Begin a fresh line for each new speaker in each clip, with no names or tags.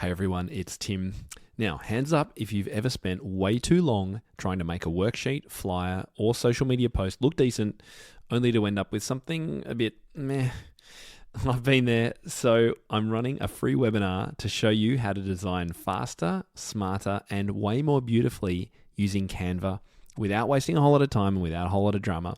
Hey everyone, it's Tim. Now, hands up if you've ever spent way too long trying to make a worksheet, flyer, or social media post look decent, only to end up with something a bit meh. I've been there, so I'm running a free webinar to show you how to design faster, smarter, and way more beautifully using Canva without wasting a whole lot of time and without a whole lot of drama.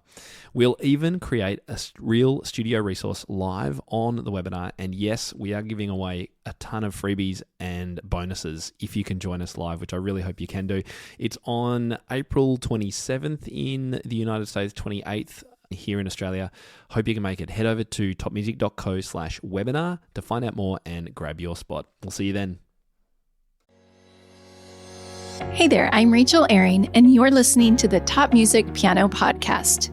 We'll even create a real studio resource live on the webinar. And yes, we are giving away a ton of freebies and bonuses if you can join us live, which I really hope you can do. It's on April 27th in the United States, 28th here in Australia. Hope you can make it. Head over to topmusic.co/webinar to find out more and grab your spot. We'll see you then.
Hey there, I'm Rachel Ehring, and you're listening to the Top Music Piano Podcast.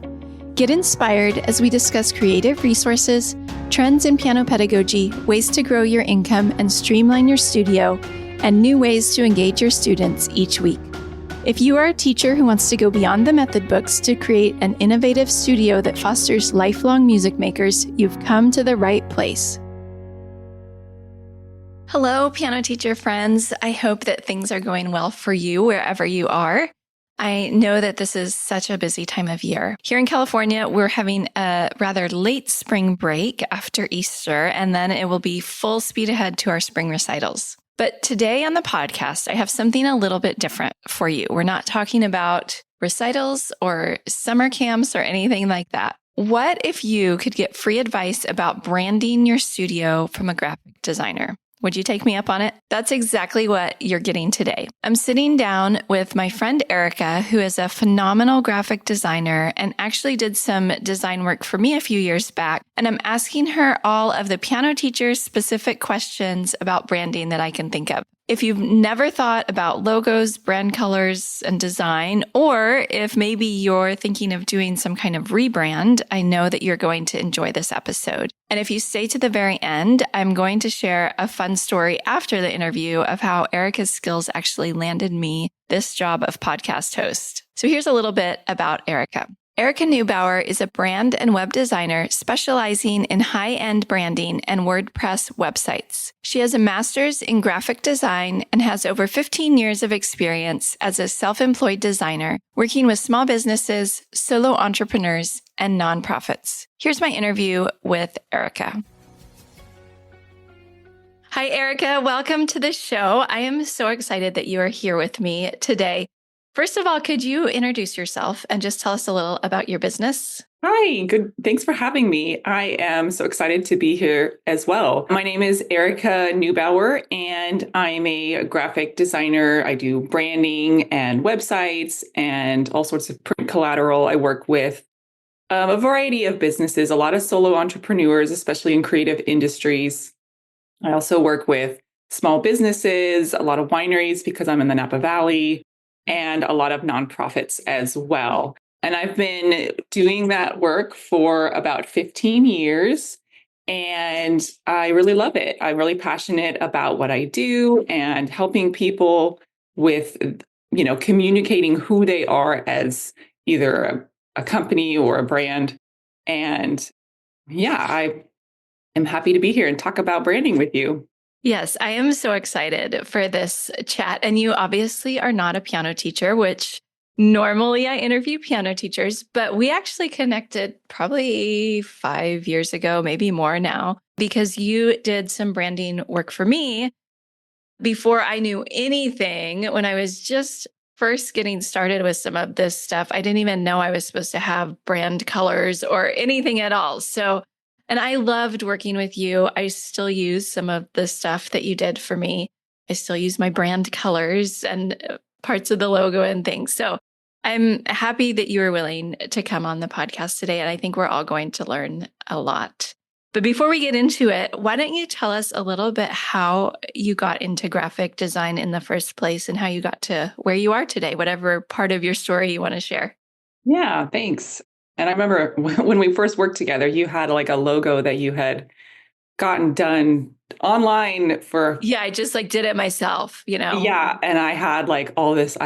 Get inspired as we discuss creative resources, trends in piano pedagogy, ways to grow your income and streamline your studio, and new ways to engage your students each week. If you are a teacher who wants to go beyond the method books to create an innovative studio that fosters lifelong music makers, you've come to the right place. Hello, piano teacher friends. I hope that things are going well for you wherever you are. I know that this is such a busy time of year. Here in California, we're having a rather late spring break after Easter, and then it will be full speed ahead to our spring recitals. But today on the podcast, I have something a little bit different for you. We're not talking about recitals or summer camps or anything like that. What if you could get free advice about branding your studio from a graphic designer? Would you take me up on it? That's exactly what you're getting today. I'm sitting down with my friend Erica, who is a phenomenal graphic designer and actually did some design work for me a few years back. And I'm asking her all of the piano teacher specific questions about branding that I can think of. If you've never thought about logos, brand colors, and design, or if maybe you're thinking of doing some kind of rebrand, I know that you're going to enjoy this episode. And if you stay to the very end, I'm going to share a fun story after the interview of how Erica's skills actually landed me this job of podcast host. So here's a little bit about Erica. Erica Neubauer is a brand and web designer specializing in high-end branding and WordPress websites. She has a master's in graphic design and has over 15 years of experience as a self-employed designer, working with small businesses, solo entrepreneurs, and nonprofits. Here's my interview with Erica. Hi, Erica. Welcome to the show. I am so excited that you are here with me today. First of all, could you introduce yourself and just tell us a little about your business?
Hi, good. Thanks for having me. I am so excited to be here as well. My name is Erica Neubauer, and I'm a graphic designer. I do branding and websites and all sorts of print collateral. I work with a variety of businesses, a lot of solo entrepreneurs, especially in creative industries. I also work with small businesses, a lot of wineries because I'm in the Napa Valley, and a lot of nonprofits as well. And I've been doing that work for about 15 years, and I really love it. I'm really passionate about what I do and helping people with, communicating who they are as either a company or a brand. And yeah, I am happy to be here and talk about branding with you.
Yes, I am so excited for this chat. And you obviously are not a piano teacher, which normally I interview piano teachers, but we actually connected probably 5 years ago, maybe more now, because you did some branding work for me before I knew anything. When I was just first getting started with some of this stuff, I didn't even know I was supposed to have brand colors or anything at all. And I loved working with you. I still use some of the stuff that you did for me. I still use my brand colors and parts of the logo and things. So I'm happy that you were willing to come on the podcast today. And I think we're all going to learn a lot. But before we get into it, why don't you tell us a little bit how you got into graphic design in the first place and how you got to where you are today, whatever part of your story you want to share.
Yeah, thanks. And I remember when we first worked together, you had like a logo that you had gotten done online for
Yeah, I just like did it myself, you know?
yeah, and I had like all this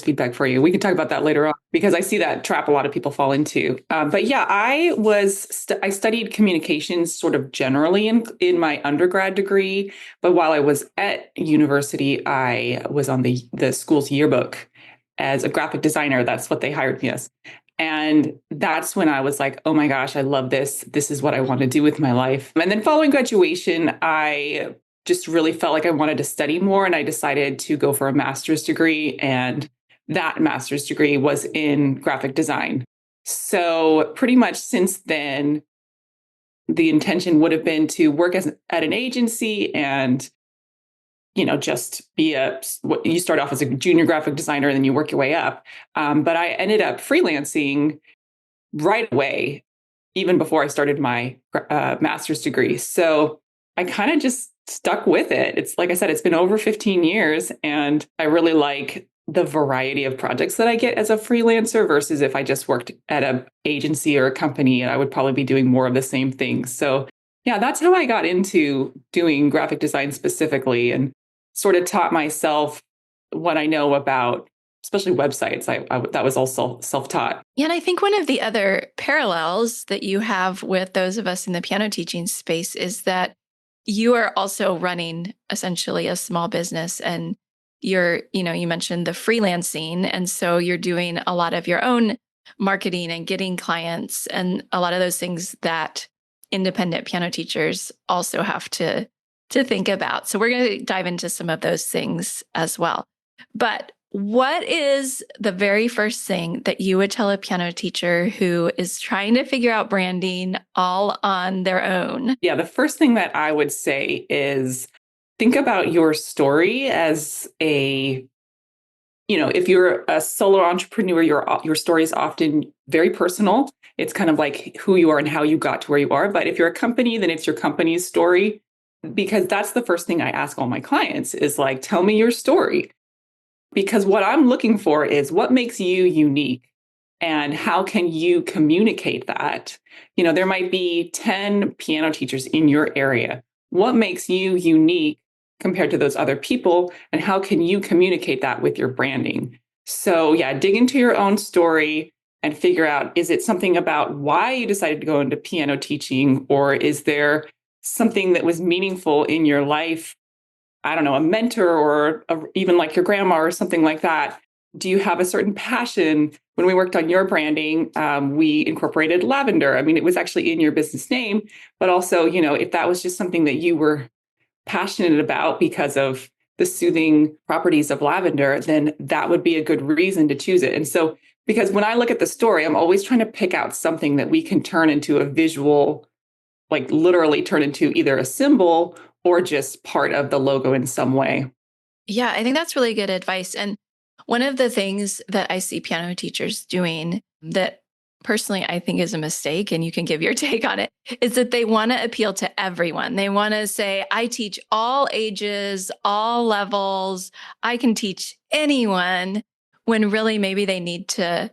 feedback for you. We can talk about that later on because I see that trap a lot of people fall into. But yeah, I studied communications sort of generally in my undergrad degree. But while I was at university, I was on the school's yearbook as a graphic designer. That's what they hired me as. And that's when I was like, oh my gosh, I love this. This is what I want to do with my life. And then following graduation, I just really felt like I wanted to study more. And I decided to go for a master's degree. And that master's degree was in graphic design. So pretty much since then, the intention would have been to work at an agency and, just you start off as a junior graphic designer and then you work your way up. But I ended up freelancing right away, even before I started my master's degree. So I kind of just stuck with it. It's like I said, it's been over 15 years, and I really like the variety of projects that I get as a freelancer versus if I just worked at an agency or a company, and I would probably be doing more of the same things. So yeah, that's how I got into doing graphic design specifically and sort of taught myself what I know about especially websites. That was all self-taught.
Yeah, and I think one of the other parallels that you have with those of us in the piano teaching space is that you are also running essentially a small business, and you mentioned the freelancing. And so you're doing a lot of your own marketing and getting clients and a lot of those things that independent piano teachers also have to think about. So we're going to dive into some of those things as well. But what is the very first thing that you would tell a piano teacher who is trying to figure out branding all on their own?
Yeah, the first thing that I would say is think about your story as if you're a solo entrepreneur, your story is often very personal. It's kind of like who you are and how you got to where you are. But if you're a company, then it's your company's story, because that's the first thing I ask all my clients is like, tell me your story. Because what I'm looking for is what makes you unique and how can you communicate that? There might be 10 piano teachers in your area. What makes you unique compared to those other people? And how can you communicate that with your branding? So yeah, dig into your own story and figure out, is it something about why you decided to go into piano teaching? Or is there something that was meaningful in your life? I don't know, a mentor or even like your grandma or something like that. Do you have a certain passion? When we worked on your branding, we incorporated lavender. I mean, it was actually in your business name, but also, if that was just something that you were passionate about because of the soothing properties of lavender, then that would be a good reason to choose it. And so, because when I look at the story, I'm always trying to pick out something that we can turn into a visual, like literally turn into either a symbol or just part of the logo in some way.
Yeah, I think that's really good advice. And one of the things that I see piano teachers doing that personally I think is a mistake, and you can give your take on it, is that they want to appeal to everyone. They want to say, I teach all ages, all levels, I can teach anyone, when really maybe they need to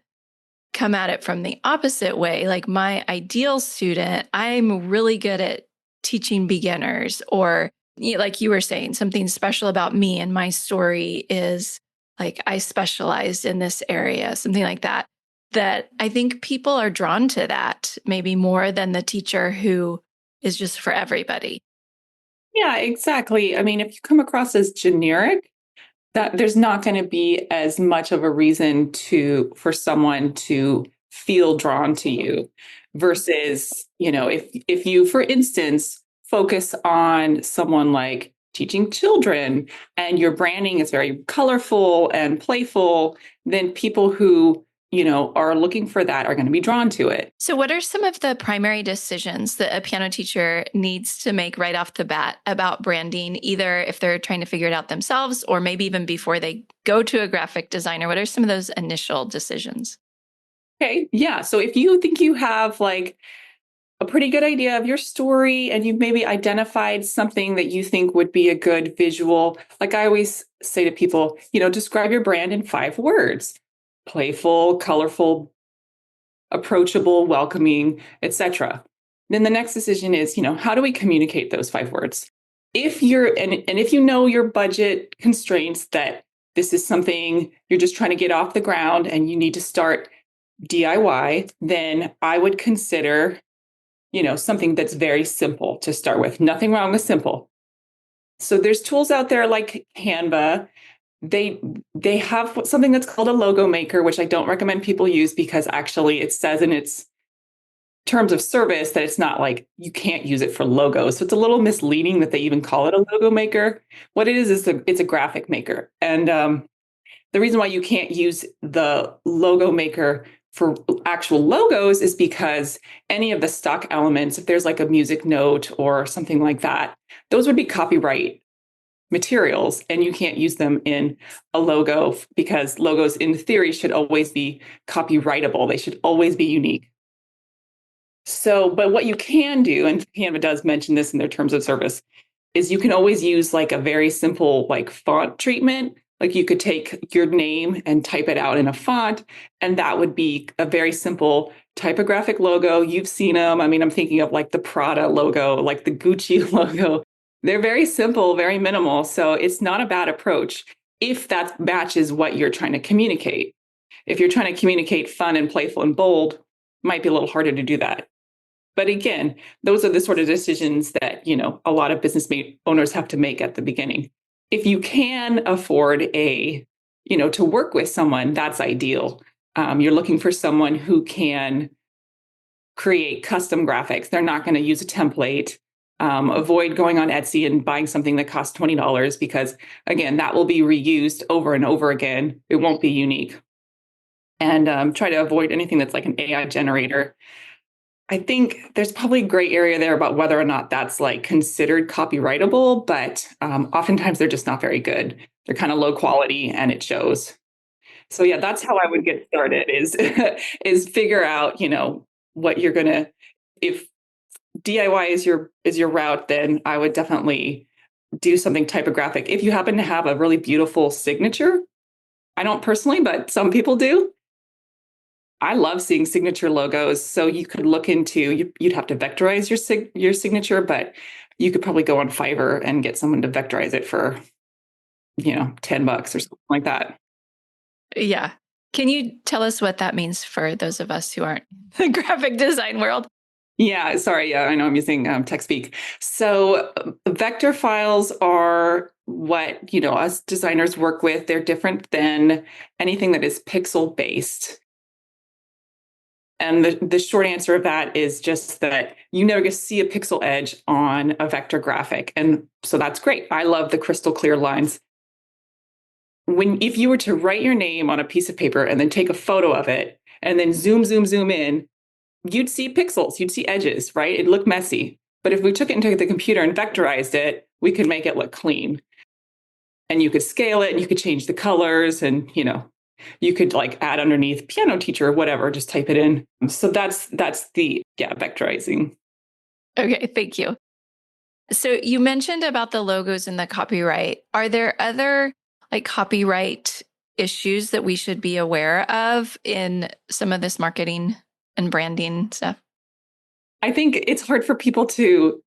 come at it from the opposite way. Like my ideal student, I'm really good at teaching beginners, or like you were saying, something special about me and my story is like I specialized in this area, something like that. That I think people are drawn to that maybe more than the teacher who is just for everybody.
Yeah, exactly. I mean, if you come across as generic, that there's not going to be as much of a reason for someone to feel drawn to you versus, if you, for instance, focus on someone like teaching children and your branding is very colorful and playful, then people who are looking for that are going to be drawn to it.
So, what are some of the primary decisions that a piano teacher needs to make right off the bat about branding, either if they're trying to figure it out themselves or maybe even before they go to a graphic designer? What are some of those initial decisions?
Okay. Yeah. So if you think you have like a pretty good idea of your story and you've maybe identified something that you think would be a good visual, like I always say to people, describe your brand in 5 words: playful, colorful, approachable, welcoming, etc. Then the next decision is, how do we communicate those 5 words? If you're, and if you know your budget constraints, that this is something you're just trying to get off the ground and you need to start DIY, then I would consider, something that's very simple to start with. Nothing wrong with simple. So there's tools out there like Canva. They have something that's called a logo maker, which I don't recommend people use because actually it says in its terms of service that it's not like you can't use it for logos. So it's a little misleading that they even call it a logo maker. What it is it's a graphic maker. And the reason why you can't use the logo maker for actual logos is because any of the stock elements, if there's like a music note or something like that, those would be copyright materials and you can't use them in a logo because logos in theory should always be copyrightable. They should always be unique. So, but what you can do, and Canva does mention this in their terms of service, is you can always use like a very simple like font treatment. Like you could take your name and type it out in a font, and that would be a very simple typographic logo. You've seen them. I mean, I'm thinking of like the Prada logo, like the Gucci logo. They're very simple, very minimal. So it's not a bad approach if that matches what you're trying to communicate. If you're trying to communicate fun and playful and bold, it might be a little harder to do that. But again, those are the sort of decisions that, a lot of business owners have to make at the beginning. If you can afford to work with someone, that's ideal. You're looking for someone who can create custom graphics. They're not going to use a template. Avoid going on Etsy and buying something that costs $20 because, again, that will be reused over and over again. It won't be unique. And try to avoid anything that's like an AI generator. I think there's probably a gray area there about whether or not that's like considered copyrightable, but oftentimes they're just not very good. They're kind of low quality and it shows. So yeah, that's how I would get started is is figure out, what you're gonna, if DIY is your route, then I would definitely do something typographic. If you happen to have a really beautiful signature, I don't personally, but some people do. I love seeing signature logos. So you could look into, you'd have to vectorize your signature, but you could probably go on Fiverr and get someone to vectorize it for, $10 or something like that.
Yeah. Can you tell us what that means for those of us who aren't in the graphic design world?
Yeah, sorry. Yeah, I know I'm using tech speak. So vector files are what, us designers work with. They're different than anything that is pixel based. And the short answer of that is just that you never get to see a pixel edge on a vector graphic. And so that's great. I love the crystal clear lines. If you were to write your name on a piece of paper and then take a photo of it and then zoom in, you'd see pixels, you'd see edges, right? It'd look messy. But if we took it into the computer and vectorized it, we could make it look clean. And you could scale it and you could change the colors and, you could like add underneath piano teacher or whatever, just type it in. So that's the vectorizing.
Okay, thank you. So you mentioned about the logos and the copyright. Are there other like copyright issues that we should be aware of in some of this marketing and branding stuff?
I think it's hard for people to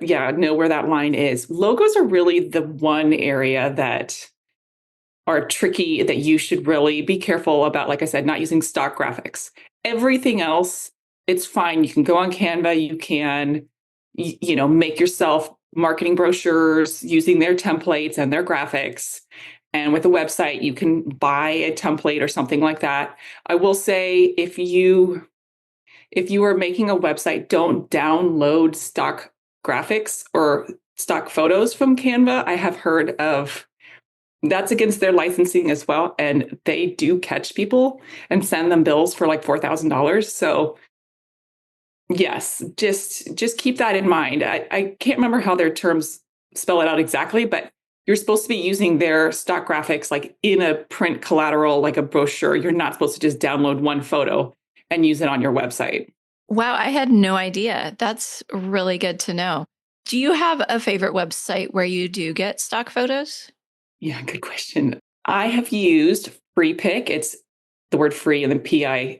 know where that line is. Logos are really the one area that are tricky that you should really be careful about. Like I said, not using stock graphics. Everything else, it's fine. You can go on Canva. You can, make yourself marketing brochures using their templates and their graphics. And with a website, you can buy a template or something like that. I will say, if you are making a website, don't download stock graphics or stock photos from Canva. I have heard of that's against their licensing as well. And they do catch people and send them bills for like $4,000. So yes, just keep that in mind. I can't remember how their terms spell it out exactly, but you're supposed to be using their stock graphics like in a print collateral, like a brochure. You're not supposed to just download one photo and use it on your website.
Wow, I had no idea. That's really good to know. Do you have a favorite website where you do get stock photos?
Yeah, good question. I have used FreePic. It's the word free and then PIK.com.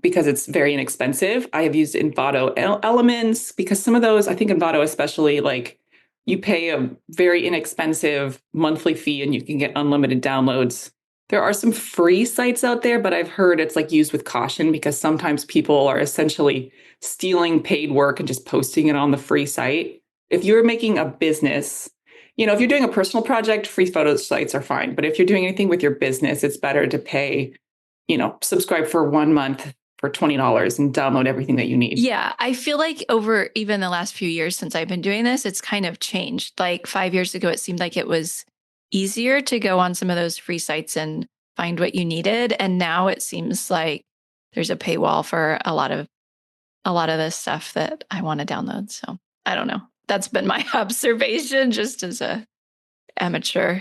because it's very inexpensive. I have used Envato Elements because some of those, I think Envato especially, like you pay a very inexpensive monthly fee and you can get unlimited downloads. There are some free sites out there, but I've heard it's like used with caution because sometimes people are essentially stealing paid work and just posting it on the free site. If you're making a business, if you're doing a personal project, free photo sites are fine. But if you're doing anything with your business, it's better to pay, subscribe for 1 month for $20 and download everything that you need.
Yeah, I feel like over even the last few years since I've been doing this, it's kind of changed. Like 5 years ago, it seemed like it was easier to go on some of those free sites and find what you needed. And now it seems like there's a paywall for a lot of the stuff that I want to download. So I don't know. That's been my observation just as a amateur,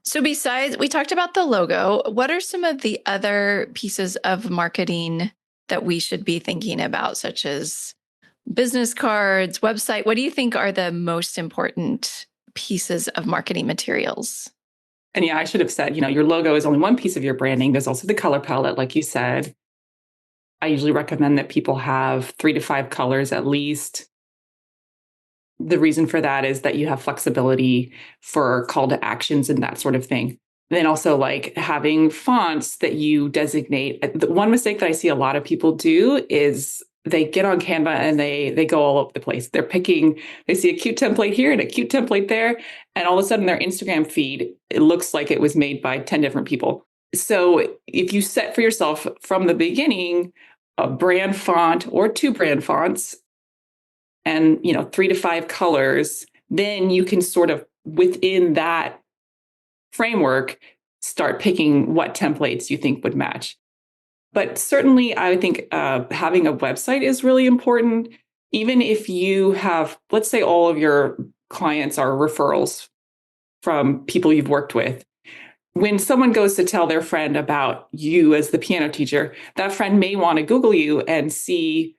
So besides, we talked about the logo. What are some of the other pieces of marketing that we should be thinking about, such as business cards, website? What do you think are the most important pieces of marketing materials?
And yeah, I should have said, your logo is only one piece of your branding. There's also the color palette, like you said. I usually recommend that people have 3 to 5 colors at least. The reason for that is that you have flexibility for call to actions and that sort of thing. Then also like having fonts that you designate. The one mistake that I see a lot of people do is they get on Canva and they go all over the place. They see a cute template here and a cute template there. And all of a sudden their Instagram feed, it looks like it was made by 10 different people. So if you set for yourself from the beginning, a brand font or 2 brand fonts and 3 to 5 colors, then you can sort of within that framework start picking what templates you think would match. But certainly I think having a website is really important. Even if you have, let's say all of your clients are referrals from people you've worked with. When someone goes to tell their friend about you as the piano teacher, that friend may want to Google you and see,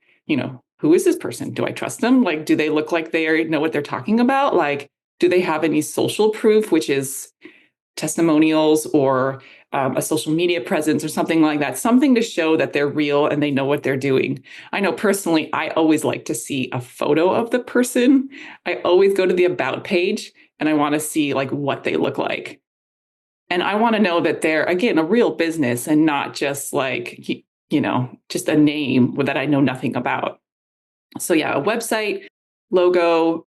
who is this person? Do I trust them? Like, do they look like they know what they're talking about? Like, do they have any social proof, which is testimonials or a social media presence or something like that, something to show that they're real and they know what they're doing. I know personally, I always like to see a photo of the person. I always go to the about page and I want to see like what they look like. And I want to know that they're, again, a real business and not just like, just a name that I know nothing about. So yeah, a website, logo.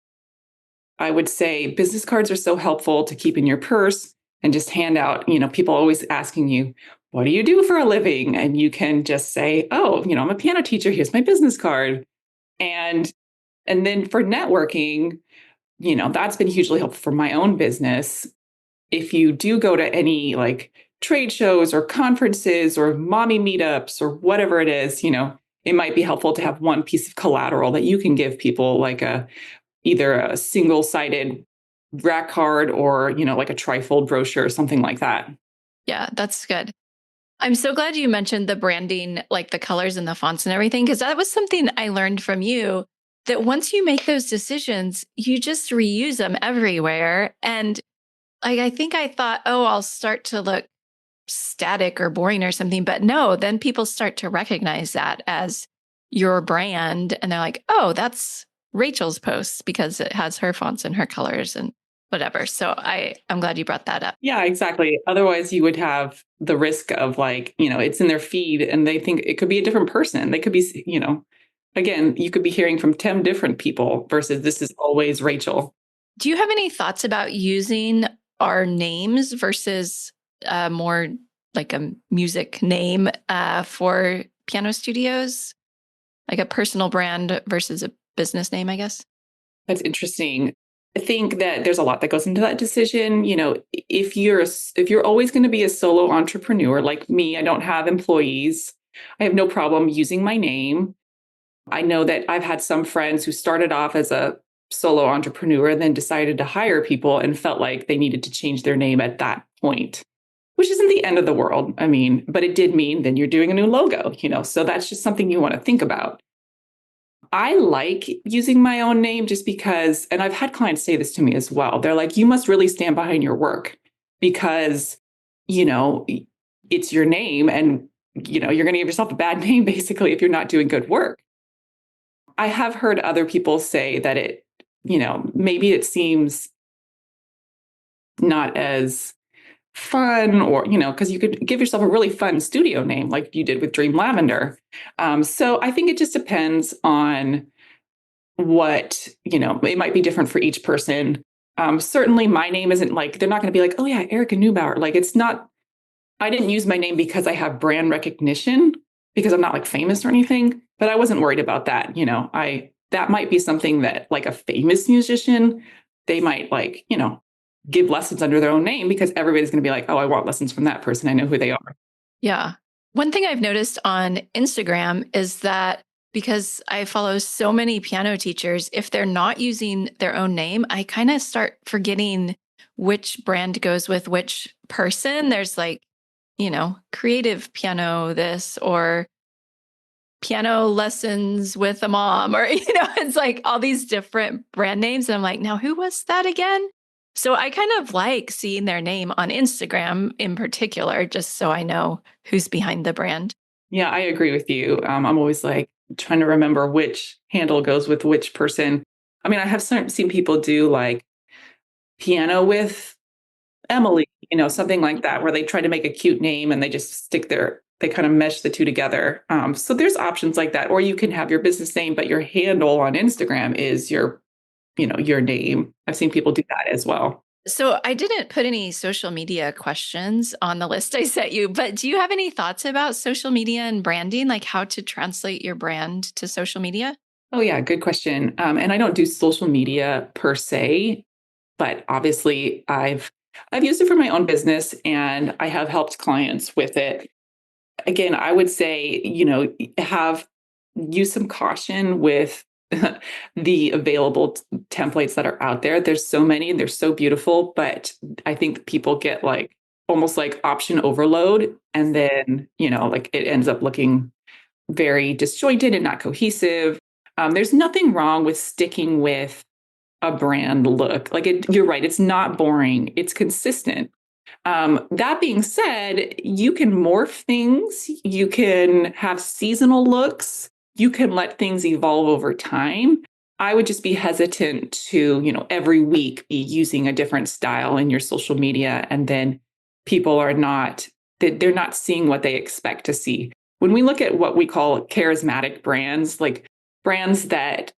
I would say business cards are so helpful to keep in your purse and just hand out. People always asking you, what do you do for a living? And you can just say, oh, I'm a piano teacher. Here's my business card. And then for networking, that's been hugely helpful for my own business. If you do go to any like trade shows or conferences or mommy meetups or whatever it is, it might be helpful to have one piece of collateral that you can give people, like either a single-sided rack card or, like a trifold brochure or something like that.
Yeah, that's good. I'm so glad you mentioned the branding, like the colors and the fonts and everything, because that was something I learned from you, that once you make those decisions, you just reuse them everywhere. And I think I thought, oh, I'll start to look static or boring or something. But no, then people start to recognize that as your brand. And they're like, oh, that's Rachel's posts because it has her fonts and her colors and whatever. So I'm glad you brought that up.
Yeah, exactly. Otherwise, you would have the risk of like, it's in their feed and they think it could be a different person. They could be, again, you could be hearing from 10 different people versus this is always Rachel.
Do you have any thoughts about using our names versus more like a music name for piano studios, like a personal brand versus a business name, I guess?
That's interesting. I think that there's a lot that goes into that decision. If you're always going to be a solo entrepreneur like me, I don't have employees. I have no problem using my name. I know that I've had some friends who started off as a solo entrepreneur and then decided to hire people and felt like they needed to change their name at that point, which isn't the end of the world. I mean, but it did mean then you're doing a new logo, so that's just something you want to think about. I like using my own name just because, and I've had clients say this to me as well. They're like, you must really stand behind your work because, it's your name and you're going to give yourself a bad name basically if you're not doing good work. I have heard other people say that maybe it seems not as fun, or because you could give yourself a really fun studio name like you did with Dream Lavender. So I think it just depends on what, it might be different for each person. Certainly my name isn't like, they're not going to be like, oh yeah, Erica Neubauer. Like, it's not, I didn't use my name because I have brand recognition, because I'm not like famous or anything, but I wasn't worried about that. That might be something that like a famous musician, they might like, give lessons under their own name, because everybody's going to be like, oh, I want lessons from that person. I know who they are.
Yeah. One thing I've noticed on Instagram is that because I follow so many piano teachers, if they're not using their own name, I kind of start forgetting which brand goes with which person. There's like, creative piano this, or piano lessons with a mom, or, it's like all these different brand names. And I'm like, now who was that again? So I kind of like seeing their name on Instagram in particular, just so I know who's behind the brand.
Yeah, I agree with you. I'm always like trying to remember which handle goes with which person. I mean, I have seen people do like piano with Emily, something like that, where they try to make a cute name and they just they kind of mesh the two together. So there's options like that. Or you can have your business name, but your handle on Instagram is your name. I've seen people do that as well.
So I didn't put any social media questions on the list I sent you, but do you have any thoughts about social media and branding, like how to translate your brand to social media?
Oh yeah, good question. And I don't do social media per se, but obviously I've used it for my own business and I have helped clients with it. Again, I would say, use some caution with the available templates that are out there. There's so many, they're so beautiful, but I think people get like almost like option overload. And then, like it ends up looking very disjointed and not cohesive. There's nothing wrong with sticking with a brand look. Like you're right, it's not boring, it's consistent. That being said, you can morph things, you can have seasonal looks, you can let things evolve over time. I would just be hesitant to, every week be using a different style in your social media, and then people are not, they're not seeing what they expect to see. When we look at what we call charismatic brands, like brands that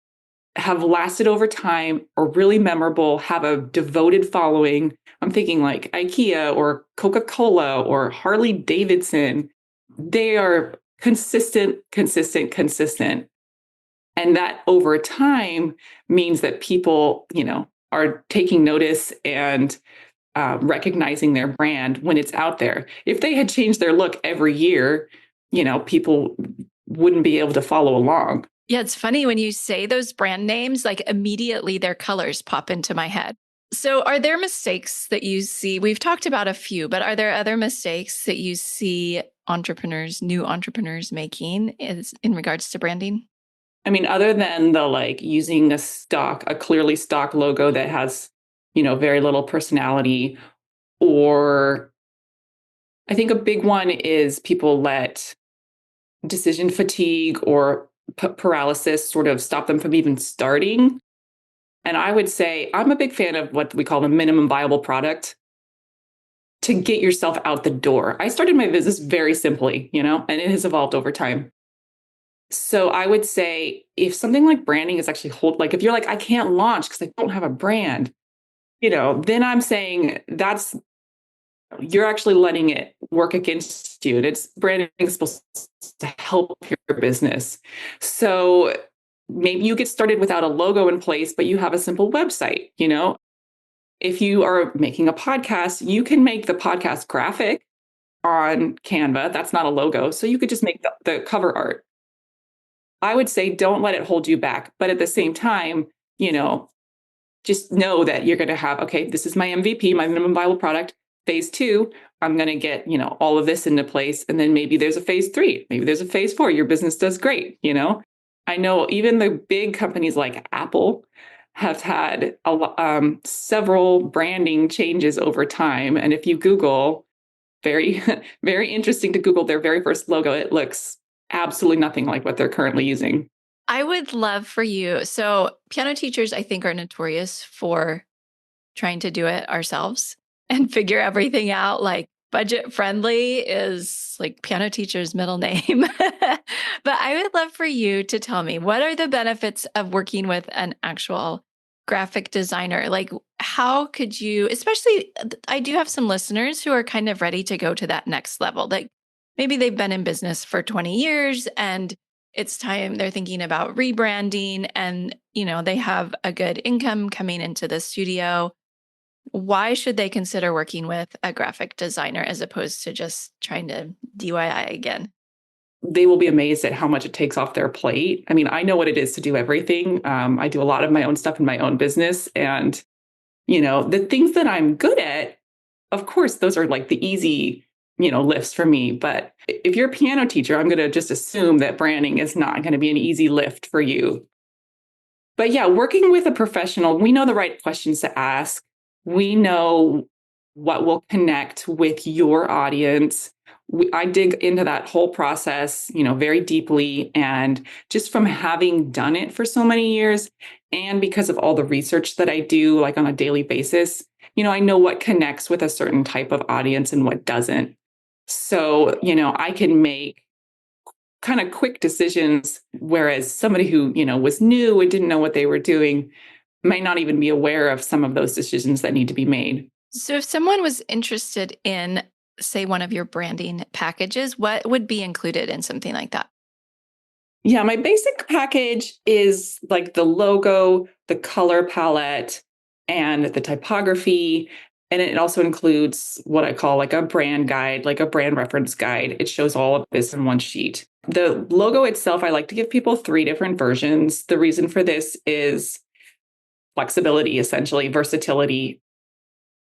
have lasted over time, are really memorable, have a devoted following. I'm thinking like IKEA or Coca-Cola or Harley Davidson. They are consistent. And that over time means that people, are taking notice and recognizing their brand when it's out there. If they had changed their look every year, people wouldn't be able to follow along.
Yeah, it's funny when you say those brand names, like immediately their colors pop into my head. So are there mistakes that you see? We've talked about a few, but are there other mistakes that you see new entrepreneurs making in regards to branding?
I mean, other than the like using a clearly stock logo that has, very little personality, or I think a big one is people let decision fatigue or paralysis sort of stop them from even starting. And I would say I'm a big fan of what we call the minimum viable product to get yourself out the door. I started my business very simply, and it has evolved over time. So I would say if something like branding is actually like if you're like, I can't launch because I don't have a brand, then I'm saying you're actually letting it work against you. And it's branding is supposed to help your business. So maybe you get started without a logo in place, but you have a simple website. If you are making a podcast, you can make the podcast graphic on Canva. That's not a logo. So you could just make the cover art. I would say don't let it hold you back. But at the same time, just know that you're going to have, okay, this is my MVP, my minimum viable product. Phase 2, I'm going to get, all of this into place. And then maybe there's a phase 3, maybe there's a phase 4. Your business does great. I know even the big companies like Apple have had several branding changes over time. And if you Google very, very interesting to Google their very first logo. It looks absolutely nothing like what they're currently using.
I would love for you. So, piano teachers, I think, are notorious for trying to do it ourselves and figure everything out. Like, budget friendly is like piano teacher's middle name. But I would love for you to tell me, what are the benefits of working with an actual graphic designer? Like, how could you, especially, I do have some listeners who are kind of ready to go to that next level. Like, maybe they've been in business for 20 years and it's time they're thinking about rebranding and, they have a good income coming into the studio. Why should they consider working with a graphic designer as opposed to just trying to DIY again?
They will be amazed at how much it takes off their plate. I mean, I know what it is to do everything. I do a lot of my own stuff in my own business. And, the things that I'm good at, of course, those are like the easy, lifts for me. But if you're a piano teacher, I'm going to just assume that branding is not going to be an easy lift for you. But yeah, working with a professional, we know the right questions to ask. We know what will connect with your audience. I dig into that whole process, very deeply. And just from having done it for so many years, and because of all the research that I do, like on a daily basis, I know what connects with a certain type of audience and what doesn't. So, I can make kind of quick decisions, whereas somebody who, was new and didn't know what they were doing might not even be aware of some of those decisions that need to be made.
So if someone was interested in, say, one of your branding packages, what would be included in something like that?
Yeah, my basic package is like the logo, the color palette, and the typography. And it also includes what I call like a brand guide, like a brand reference guide. It shows all of this in one sheet. The logo itself, I like to give people 3 different versions. The reason for this is flexibility, essentially, versatility.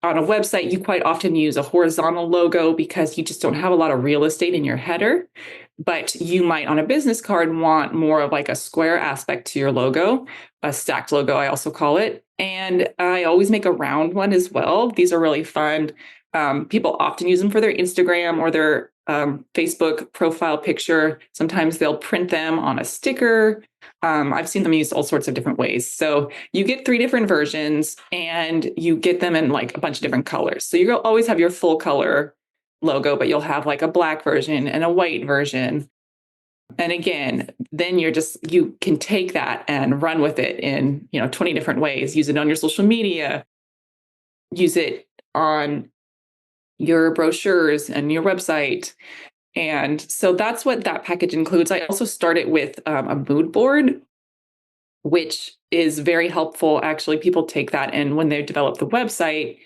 On a website, you quite often use a horizontal logo because you just don't have a lot of real estate in your header. But you might, on a business card, want more of like a square aspect to your logo, a stacked logo, I also call it. And I always make a round one as well. These are really fun. People often use them for their Instagram or their Facebook profile picture. Sometimes they'll print them on a sticker. I've seen them used all sorts of different ways. So you get 3 different versions and you get them in like a bunch of different colors. So you'll always have your full color logo, but you'll have like a black version and a white version. And again, then you can take that and run with it in, 20 different ways. Use it on your social media, use it on your brochures and your website. And so that's what that package includes. I also started with a mood board, which is very helpful. Actually, people take that and when they develop the website,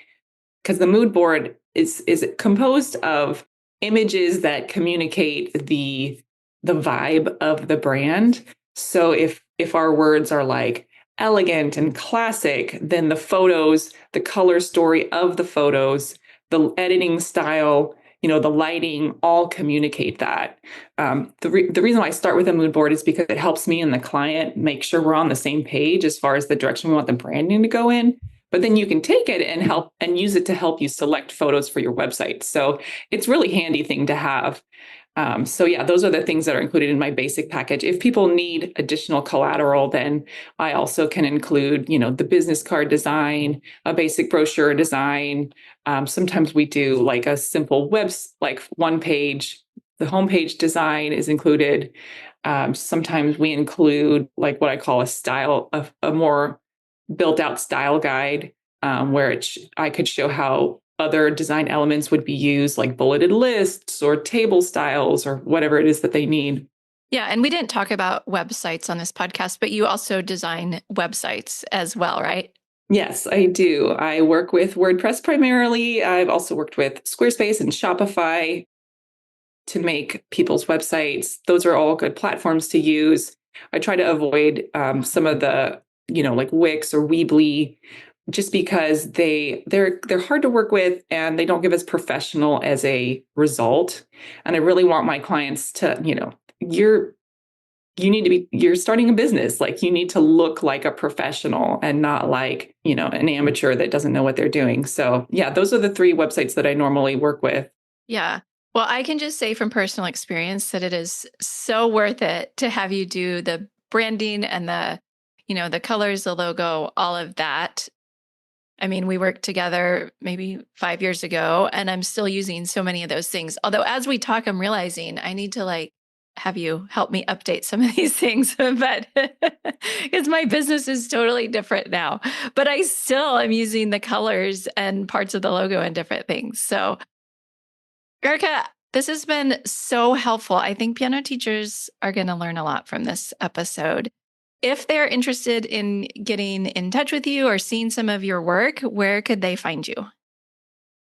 because the mood board is composed of images that communicate the vibe of the brand. So if our words are like elegant and classic, then the photos, the color story of the photos, the editing style, the lighting, all communicate that. The reason why I start with a mood board is because it helps me and the client make sure we're on the same page as far as the direction we want the branding to go in. But then you can take it and help and use it to help you select photos for your website. So it's really handy thing to have. So yeah, those are the things that are included in my basic package. If people need additional collateral, then I also can include, the business card design, a basic brochure design. Sometimes we do like a simple like one page, the homepage design is included. Sometimes we include like what I call a more built out style guide, where I could show how other design elements would be used, like bulleted lists or table styles or whatever it is that they need.
Yeah. And we didn't talk about websites on this podcast, but you also design websites as well, right?
Yes, I do. I work with WordPress primarily. I've also worked with Squarespace and Shopify to make people's websites. Those are all good platforms to use. I try to avoid some of the, like Wix or Weebly, just because they're hard to work with and they don't give as professional as a result. And I really want my clients to, you're starting a business. Like you need to look like a professional and not like, an amateur that doesn't know what they're doing. So yeah, those are the 3 websites that I normally work with.
Yeah. Well, I can just say from personal experience that it is so worth it to have you do the branding and the colors, the logo, all of that. I mean, we worked together maybe 5 years ago, and I'm still using so many of those things. Although as we talk, I'm realizing I need to have you help me update some of these things, but because my business is totally different now, but I still am using the colors and parts of the logo and different things. So Erica, this has been so helpful. I think piano teachers are going to learn a lot from this episode. If they're interested in getting in touch with you or seeing some of your work, where could they find you?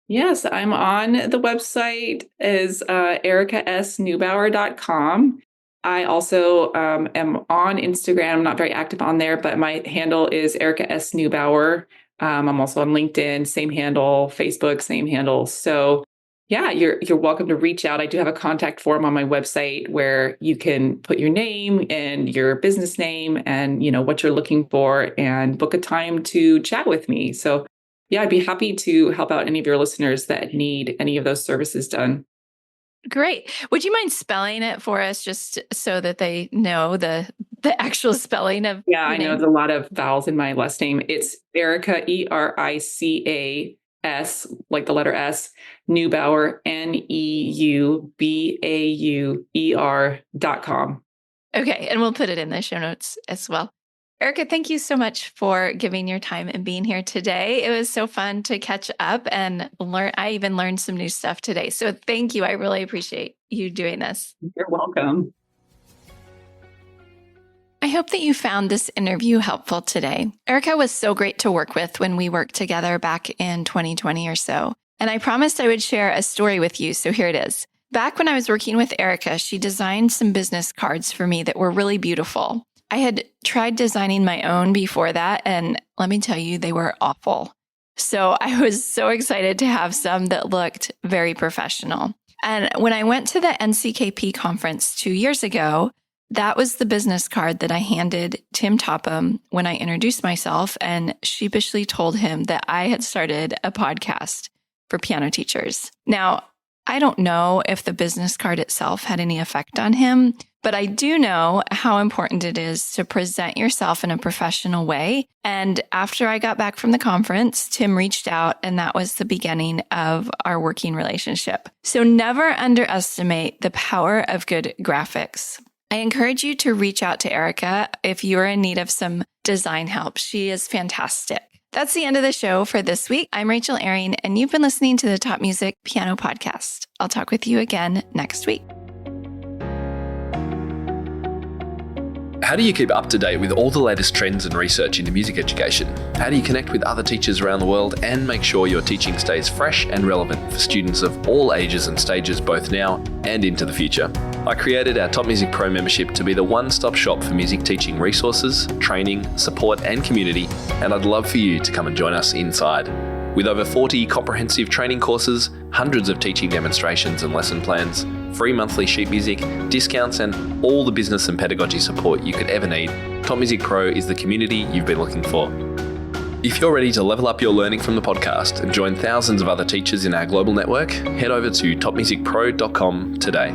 Yes, I'm on the website is ericasneubauer.com. I also am on Instagram. I'm not very active on there, but my handle is Erica S. Neubauer. I'm also on LinkedIn, same handle, Facebook, same handle. So yeah, you're welcome to reach out. I do have a contact form on my website where you can put your name and your business name and what you're looking for and book a time to chat with me. So yeah, I'd be happy to help out any of your listeners that need any of those services done.
Great. Would you mind spelling it for us just so that they know the actual spelling of
Yeah,
your
I know
name?
there's a lot of vowels in my last name. It's Erica, Ericas, like the letter S, Neubauer, Neubauer.com.
Okay. And we'll put it in the show notes as well. Erica, thank you so much for giving your time and being here today. It was so fun to catch up and learn. I even learned some new stuff today. So thank you. I really appreciate you doing this.
You're welcome.
I hope that you found this interview helpful today. Erica was so great to work with when we worked together back in 2020 or so. And I promised I would share a story with you. So here it is. Back when I was working with Erica, she designed some business cards for me that were really beautiful. I had tried designing my own before that, and let me tell you, they were awful. So I was so excited to have some that looked very professional. And when I went to the NCKP conference 2 years ago, that was the business card that I handed Tim Topham when I introduced myself and sheepishly told him that I had started a podcast for piano teachers. Now, I don't know if the business card itself had any effect on him, but I do know how important it is to present yourself in a professional way. And after I got back from the conference, Tim reached out, and that was the beginning of our working relationship. So never underestimate the power of good graphics. I encourage you to reach out to Erica if you're in need of some design help. She is fantastic. That's the end of the show for this week. I'm Rachel Ehring, and you've been listening to the Top Music Piano Podcast. I'll talk with you again next week.
How do you keep up to date with all the latest trends and research into music education? How do you connect with other teachers around the world and make sure your teaching stays fresh and relevant for students of all ages and stages, both now and into the future? I created our Top Music Pro membership to be the one-stop shop for music teaching resources, training, support, and community, and I'd love for you to come and join us inside. With over 40 comprehensive training courses, hundreds of teaching demonstrations and lesson plans, free monthly sheet music, discounts, and all the business and pedagogy support you could ever need, Top Music Pro is the community you've been looking for. If you're ready to level up your learning from the podcast and join thousands of other teachers in our global network, head over to topmusicpro.com today.